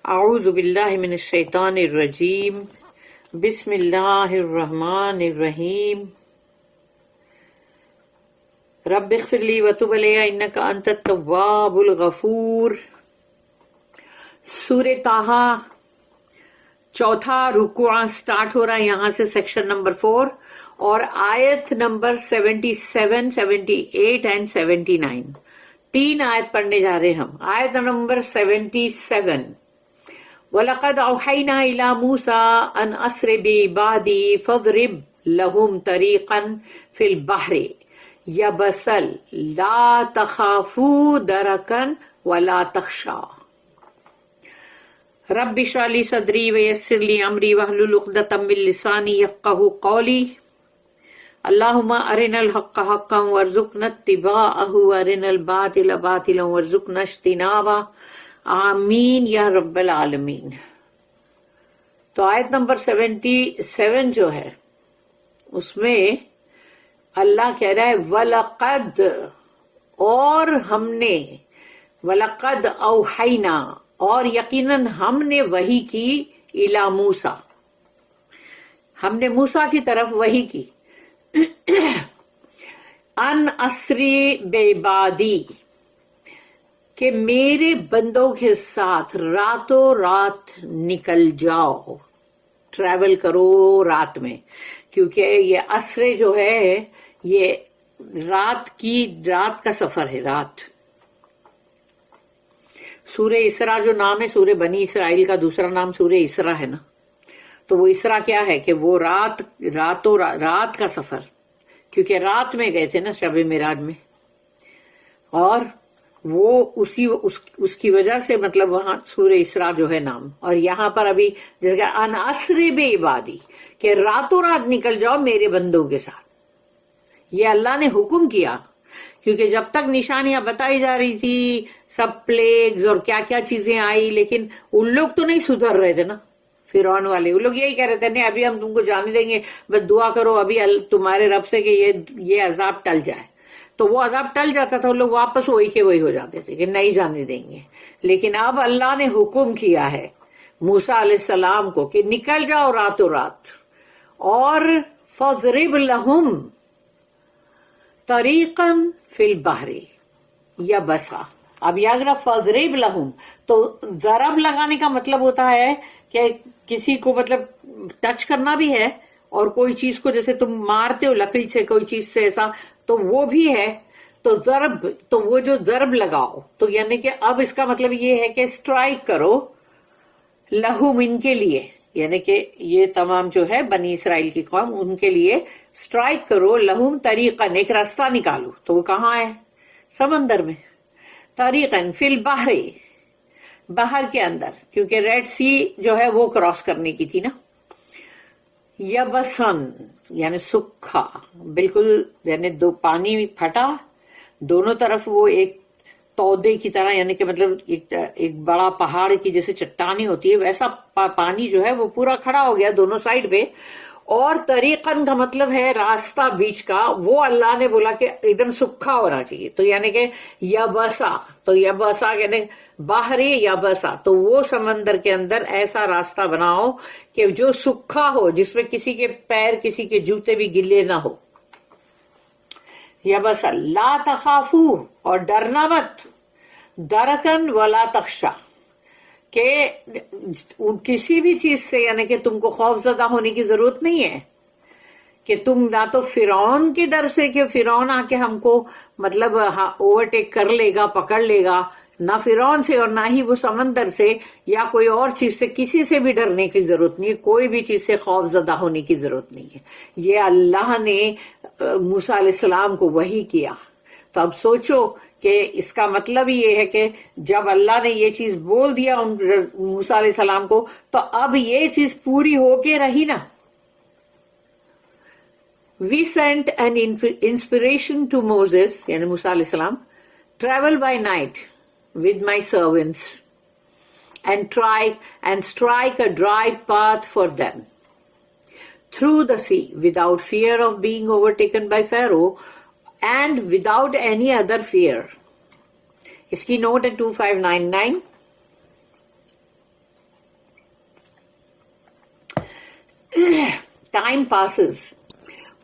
اعوذ باللہ من الشیطان الرجیم بسم اللہ الرحمن الرحیم رب اغفر لی وتب علی انک انت التواب الغفور۔ سورہ طٰہٰ چوتھا رکوع سٹارٹ ہو رہا ہے یہاں سے، سیکشن نمبر 4 اور آیت نمبر 77، 78 اینڈ 79، 3 آیت پڑھنے جا رہے ہم۔ آیت نمبر 77، وَلَقَدْ أَوْحَيْنَا إِلَى مُوسَىٰ أَنْ أَسْرِ بِعِبَادِي فَاضْرِبْ لَهُمْ طَرِيقًا فِي الْبَحْرِ يَبَسًا لَا تَخَافُوا دَرَكًا وَلَا تَخْشَىٰ رَبِّ اشْرَحْ لِي صَدْرِي وَيَسِّرْ لِي أَمْرِي وَاحْلُلْ عُقْدَةً مِّن لِّسَانِي يَفْقَهُوا قَوْلِي اللهم أرنا الحق حقا وارزقنا اتباعه وارنا الباطل باطلا وارزقنا اجتنابه آمین یا رب العالمین۔ تو آیت نمبر 77 جو ہے اس میں اللہ کہہ رہا ہے وَلَقَدْ، اور ہم نے، وَلَقَدْ أَوْحَيْنَا، اور یقیناً ہم نے وحی کی، إِلَى موسیٰ، ہم نے موسیٰ کی طرف وحی کی، ان اسری بعبادی، کہ میرے بندوں کے ساتھ راتوں رات نکل جاؤ، ٹریول کرو رات میں، کیونکہ یہ اسرے جو ہے یہ رات کا سفر ہے، رات۔ سورہ اسراء جو نام ہے سورہ بنی اسرائیل کا دوسرا نام سورہ اسراء ہے نا، تو وہ اسراء کیا ہے کہ وہ رات کا سفر، کیونکہ رات میں گئے تھے نا شب معراج میں، اور وہ اس کی وجہ سے مطلب وہاں سورہ اسراء جو ہے نام۔ اور یہاں پر ابھی جیسے کہ ان اسری بعبادی، کہ راتوں رات نکل جاؤ میرے بندوں کے ساتھ، یہ اللہ نے حکم کیا، کیونکہ جب تک نشانیاں بتائی جا رہی تھی، سب پلیگز اور کیا کیا چیزیں آئی، لیکن ان لوگ تو نہیں سدھر رہے تھے نا، فرعون والے، وہ لوگ یہی کہہ رہے تھے نہیں ابھی ہم تم کو جانے دیں گے، بس دعا کرو ابھی تمہارے رب سے کہ یہ عذاب ٹل جائے۔ تو وہ عذاب ٹل جاتا تھا، لوگ واپس وہی کے وہی ہو جاتے تھے کہ نہیں جانے دیں گے۔ لیکن اب اللہ نے حکم کیا ہے موسیٰ علیہ السلام کو کہ نکل جاؤ راتوں رات، اور فَاضْرِبْ لَهُمْ طَرِيقًا فِي الْبَحْرِ يَبَسًا۔ اب یاد رہا فَاضْرِبْ لَهُمْ، تو ضرب لگانے کا مطلب ہوتا ہے کہ کسی کو مطلب ٹچ کرنا بھی ہے، اور کوئی چیز کو جیسے تم مارتے ہو لکڑی سے کوئی چیز سے ایسا، تو وہ بھی ہے۔ تو ضرب، تو وہ جو ضرب لگاؤ، تو یعنی کہ اب اس کا مطلب یہ ہے کہ اسٹرائک کرو لہم، ان کے لیے، یعنی کہ یہ تمام جو ہے بنی اسرائیل کی قوم، ان کے لیے اسٹرائک کرو لہم طریقاً، ایک راستہ نکالو۔ تو وہ کہاں ہے؟ سمندر میں، طریقاً فی البحر، بحر کے اندر، کیونکہ ریڈ سی جو ہے وہ کراس کرنے کی تھی نا۔ یبسن یعنی سکھا، بالکل، یعنی دو پانی پھٹا دونوں طرف، وہ ایک تودے کی طرح، یعنی کہ مطلب ایک بڑا پہاڑ کی جیسے چٹانیں ہوتی ہے ویسا پانی جو ہے وہ پورا کھڑا ہو گیا دونوں سائڈ پہ۔ اور طریقاً کا مطلب ہے راستہ بیچ کا، وہ اللہ نے بولا کہ ایک دم سکھا ہونا چاہیے، تو یعنی کہ یبسا، تو یبسا یعنی باہری یبسا، تو وہ سمندر کے اندر ایسا راستہ بناؤ کہ جو سکھا ہو، جس میں کسی کے پیر، کسی کے جوتے بھی گلے نہ ہو۔ یبسا لا تخافو، اور ڈرنا مت، درکن ولا تخشا، کہ کسی بھی چیز سے یعنی کہ تم کو خوف زدہ ہونے کی ضرورت نہیں ہے، کہ تم نہ تو فرعون کے ڈر سے کہ فرعون آ کے ہم کو مطلب اوورٹیک کر لے گا، پکڑ لے گا، نہ فرعون سے، اور نہ ہی وہ سمندر سے یا کوئی اور چیز سے، کسی سے بھی ڈرنے کی ضرورت نہیں ہے، کوئی بھی چیز سے خوف زدہ ہونے کی ضرورت نہیں ہے۔ یہ اللہ نے موسیٰ علیہ السلام کو وحی کیا۔ تو اب سوچو کہ اس کا مطلب یہ ہے کہ جب اللہ نے یہ چیز بول دیا موسیٰ علیہ السلام کو، تو اب یہ چیز پوری ہو کے رہی نا۔ We sent an inspiration to Moses, یعنی موسیٰ علیہ السلام, travel by night with my servants and strike a dry path for them through the sea without fear of being overtaken by Pharaoh and without any other fear. اس کی note ہے 2599۔ Time passes,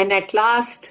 and at last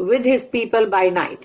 with his people by night.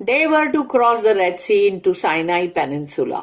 They were to cross the Red Sea into Sinai Peninsula.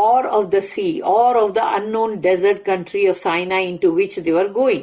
or of the sea or of the unknown desert country of Sinai into which they were going.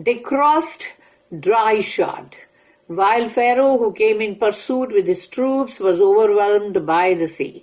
They crossed dry shod, while Pharaoh, who came in pursuit with his troops, was overwhelmed by the sea.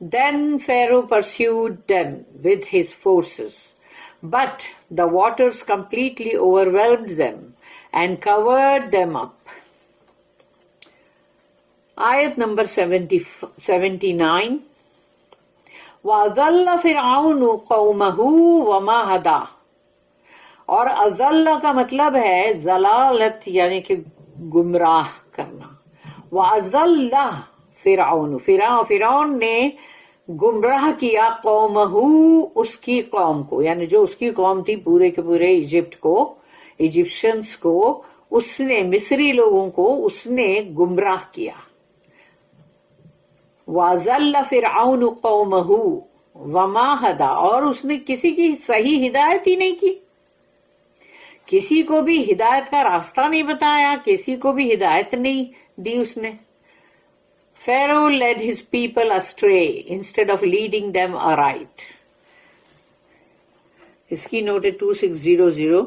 Then Pharaoh pursued them with his forces, but the waters completely overwhelmed them and covered them up. Ayat number 79. وَأَضَلَّ فِرْعَوْنُ قَوْمَهُ وَمَا هَدَى، اور اضل کا مطلب ہے ضلالت یعنی کہ گمراہ کرنا. وَأَضَلَّ فِرْعَوْنُ، فرعون نے گمراہ کیا قومہ، اس کی قوم کو، یعنی جو اس کی قوم تھی پورے کے پورے ایجپٹ کو، ایجپشنز کو، اس نے مصری لوگوں کو اس نے گمراہ کیا. وَأَضَلَّ فِرْعَوْنُ قَوْمَهُ وَمَا هَدَى، اور اس نے کسی کی صحیح ہدایت ہی نہیں کی، کسی کو بھی ہدایت کا راستہ نہیں بتایا، کسی کو بھی ہدایت نہیں دی اس نے. Pharaoh led his people astray instead of leading them aright. اس کی نوٹ ہے 2600.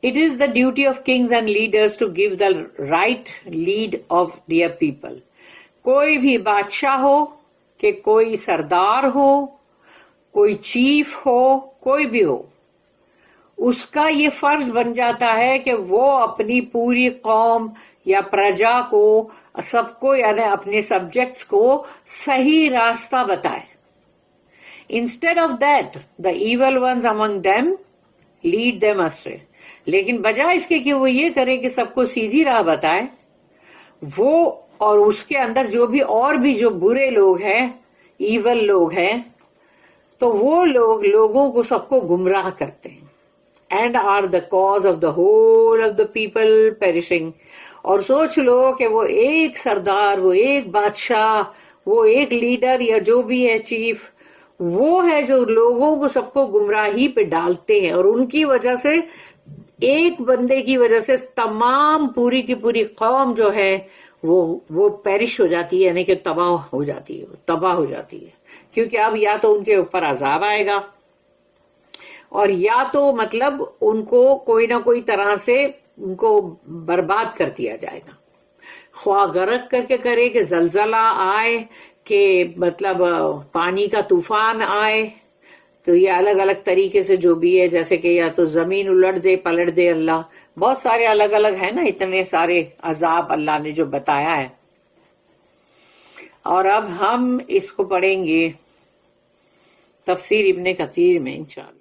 It is the duty of kings and leaders to give the right lead of their people. کوئی بھی بادشاہ ہو کہ کوئی سردار ہو، کوئی چیف ہو، کوئی بھی ہو، اس کا یہ فرض بن جاتا ہے کہ وہ اپنی پوری قوم یا پرجا کو، سب کو، یعنی اپنے سبجیکٹس کو صحیح راستہ بتائے. Instead of that, the evil ones among them lead them astray. لیکن بجائے اس کے کہ وہ یہ کرے کہ سب کو سیدھی راہ بتائے، وہ اور اس کے اندر جو بھی اور بھی جو برے لوگ ہیں، ایول لوگ ہیں، تو وہ لوگ لوگوں کو سب کو گمراہ کرتے ہیں. And are the cause of the whole of the people perishing. اور سوچ لو کہ وہ ایک سردار، وہ ایک بادشاہ، وہ ایک لیڈر یا جو بھی ہے چیف، وہ ہے جو لوگوں کو سب کو گمراہی پہ ڈالتے ہیں، اور ان کی وجہ سے، ایک بندے کی وجہ سے تمام پوری کی پوری قوم جو ہے وہ پیرش ہو جاتی ہے، یعنی کہ تباہ ہو جاتی ہے، تباہ ہو جاتی ہے. کیونکہ اب یا تو ان کے اوپر عذاب آئے گا، اور یا تو مطلب ان کو کوئی نہ کوئی طرح سے ان کو برباد کر دیا جائے گا، خواہ غرق کر کے کرے کہ زلزلہ آئے، کہ مطلب پانی کا طوفان آئے، تو یہ الگ الگ طریقے سے جو بھی ہے، جیسے کہ یا تو زمین الٹ دے، پلٹ دے اللہ، بہت سارے الگ الگ ہیں نا، اتنے سارے عذاب اللہ نے جو بتایا ہے. اور اب ہم اس کو پڑھیں گے تفسیر ابن کثیر میں انشاءاللہ.